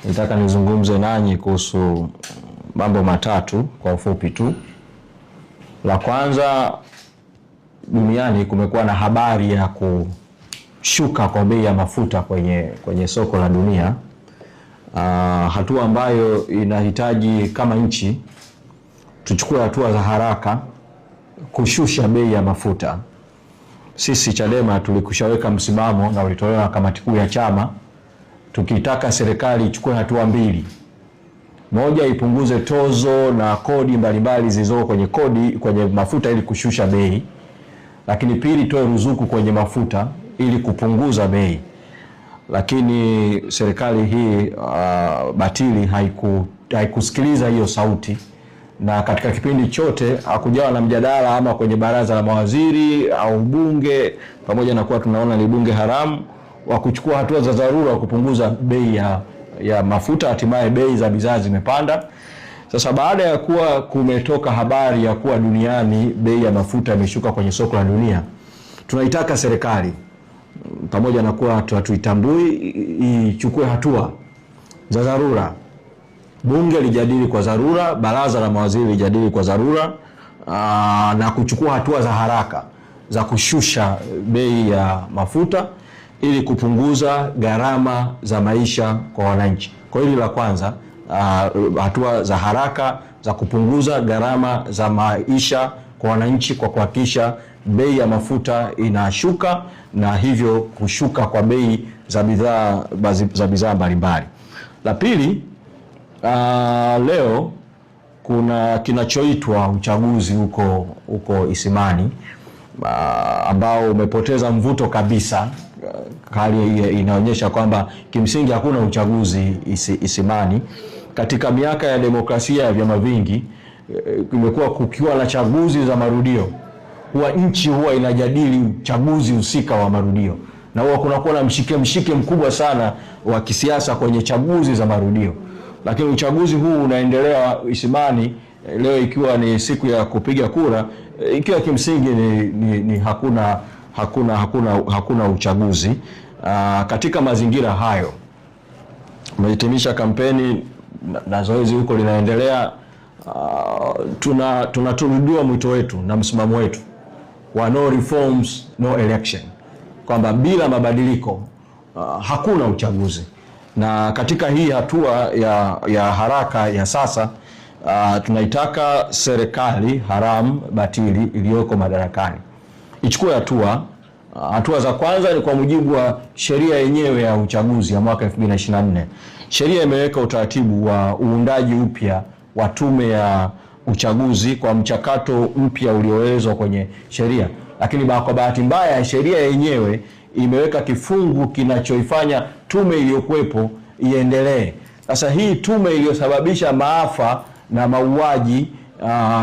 Nataka nizungumze nanyi kuhusu mambo matatu kwa ufupi tu. La kwanza, duniani kumekuwa na habari ya kushuka kwa bei ya mafuta kwenye soko la dunia. Hatua ambayo inahitaji kama nchi tuchukue hatua za haraka kushusha bei ya mafuta. Sisi Chadema tulikushaweka msimamo na ulitolewa na kamati kuu ya chama tukitaka serikali ichukue hatua mbili. Moja, ipunguze tozo na kodi mbalimbali zilizo kwenye mafuta ili kushusha bei. Lakini pili, toe ruzuku kwenye mafuta ili kupunguza bei. Lakini serikali hii batili haikusikiliza hiyo sauti, na katika kipindi chote hakujawa na mjadala ama kwenye baraza la mawaziri au bunge, pamoja na kuwa tunaona ni bunge haramu, wa kuchukua hatua za dharura kupunguza bei ya mafuta. Hatimaye bei za bidhaa zimepanda. Sasa baada ya kuwa kumetoka habari ya kuwa duniani bei ya mafuta imeshuka kwenye soko la dunia, tunaitaka serikali, pamoja na kuwa hatuitambui, ichukue hatua za dharura. Bunge lijadili kwa dharura, baraza la mawaziri lijadili kwa dharura, na kuchukua hatua za haraka za kushusha bei ya mafuta ili kupunguza gharama za maisha kwa wananchi. Kwa hili la kwanza, hatua za haraka za kupunguza gharama za maisha kwa wananchi kwa kuhakikisha bei ya mafuta inashuka, na hivyo kushuka kwa bei za bidhaa mbalimbali. La pili, leo kuna kinachoitwa uchaguzi huko Isimani, ambao umepoteza mvuto kabisa. Hali inaonyesha kwamba kimsingi hakuna uchaguzi Isimani. Katika miaka ya demokrasia ya vyama vingi, imekuwa kukiwa na chaguzi za marudio, nchi huwa inajadili uchaguzi husika wa marudio, na huwa kunakuwa na mshike mkubwa sana wa kisiasa kwenye chaguzi za marudio. Lakini uchaguzi huu unaendelea Isimani leo, ikiwa ni siku ya kupiga kura, ikiwa kimsingi ni hakuna uchaguzi. Katika mazingira hayo, umehitimisha kampeni na zoezi huko linaendelea. Tunaturudia mwito wetu na msimamo wetu wa no reforms no election, kwamba bila mabadiliko hakuna uchaguzi. Na katika hii hatua ya haraka ya sasa, tunaitaka serikali haramu batili iliyoko madarakani ichukue hatua za kwanza ni kwa mujibu wa sheria yenyewe ya uchaguzi ya mwaka 2024. Sheria imeweka utaratibu wa uundaji upya wa tume ya uchaguzi kwa mchakato mpya uliowezwa kwenye sheria. Lakini kwa bahati mbaya, sheria yenyewe imeweka kifungu kinachoifanya tume iliyokuwepo iendelee. Sasa hii tume iliyosababisha maafa na mauaji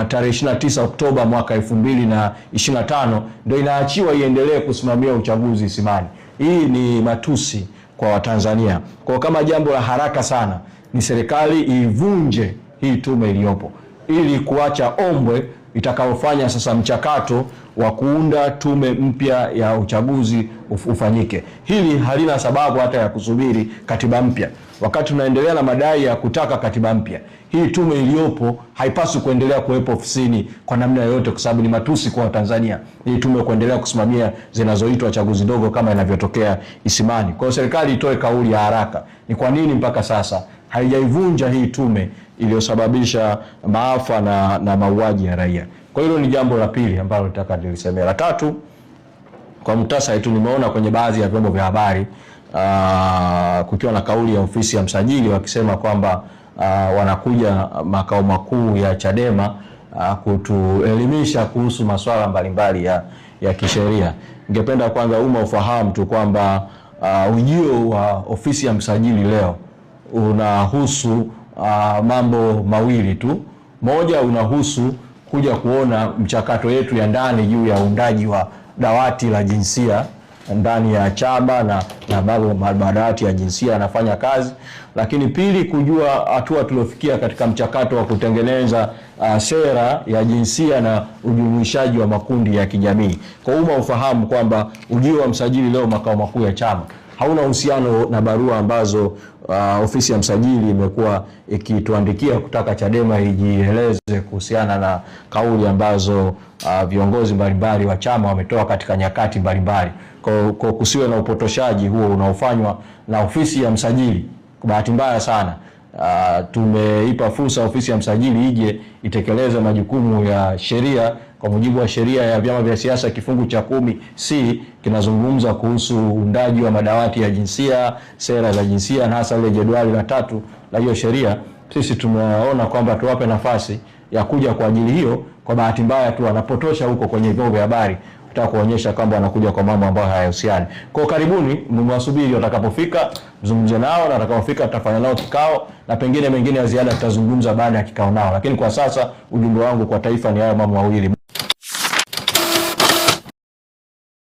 tarehe 29 Oktoba mwaka 2025 ndio inaachiwa iendelee kusimamia uchaguzi Isimani. Hii ni matusi kwa Watanzania. Kwa kama jambo la haraka sana ni serikali ivunje hii tume iliyopo, ili kuacha ombwe itakaofanya sasa mchakato wa kuunda tume mpya ya uchaguzi ufanyike. Hili halina sababu hata ya kusubiri katiba mpya. Wakati tunaendelea na madai ya kutaka katiba mpya, hii tume iliyopo haipaswi kuendelea kuwepo ofisini kwa namna yoyote, kwa sababu ni matusi kwa Tanzania hii tume kuendelea kusimamia zinazoitwa chaguzi ndogo kama inavyotokea Isimani. Kwa hiyo serikali itoe kauli ya haraka, ni kwa nini mpaka sasa haijaivunja hii tume iliyosababisha maafa na mauaji ya raia. Kwa hiyo ni jambo la pili ambalo nataka nilisemea. La tatu, kwa muhtasari tu, nimeona kwenye baadhi ya vyombo vya habari kukiwa na kauli ya ofisi ya msajili wakisema kwamba wanakuja makao makuu ya Chadema kutuelimisha kuhusu masuala mbalimbali ya kisheria. Ningependa kwanza umma ufahamu tu kwamba ujio wa ofisi ya msajili leo unahusu mambo mawili tu. Moja, unahusu kuja kuona mchakato yetu ya ndani juu ya uundaji wa dawati la jinsia ndani ya chama na bado madawati ya jinsia yanafanya kazi. Lakini pili, kujua hatua tuliofikia katika mchakato wa kutengeneza sera ya jinsia na ujumuishaji wa makundi ya kijamii. Kwa umma ufahamu kwamba ujio wa msajili leo makao makuu ya chama hauna uhusiano na barua ambazo ofisi ya msajili imekuwa ikituandikia kutaka Chadema ijieleze kuhusiana na kauli ambazo viongozi mbalimbali wa chama wametoa katika nyakati mbalimbali. Kwa kusiwe na upotoshaji huo unaofanywa na ofisi ya msajili. Kwa bahati mbaya sana tumeipa fursa ofisi ya msajili ije itekeleze majukumu ya sheria kwa mujibu wa sheria ya vyama vya siasa kifungu cha 10C kinazungumza kuhusu uundaji wa madawati ya jinsia, sera za jinsia na hasa ile jedwali la 3 la hiyo sheria. Sisi tumeona kwamba tuwape nafasi ya kuja kwa ajili hiyo. Kwa bahati mbaya tu wanapotosha huko kwenye vyombo vya habari kutaka kuonyesha kwamba wanakuja kwa mambo ambayo hayahusiani. Kwa karibuni, mwasubiri watakapofika mzungumze nao, na watakapofika tutafanya nao kikao na pengine mengine ya ziada tutazungumza baada ya kikao nao. Lakini kwa sasa ujumbe wangu kwa taifa ni hayo mambo mawili.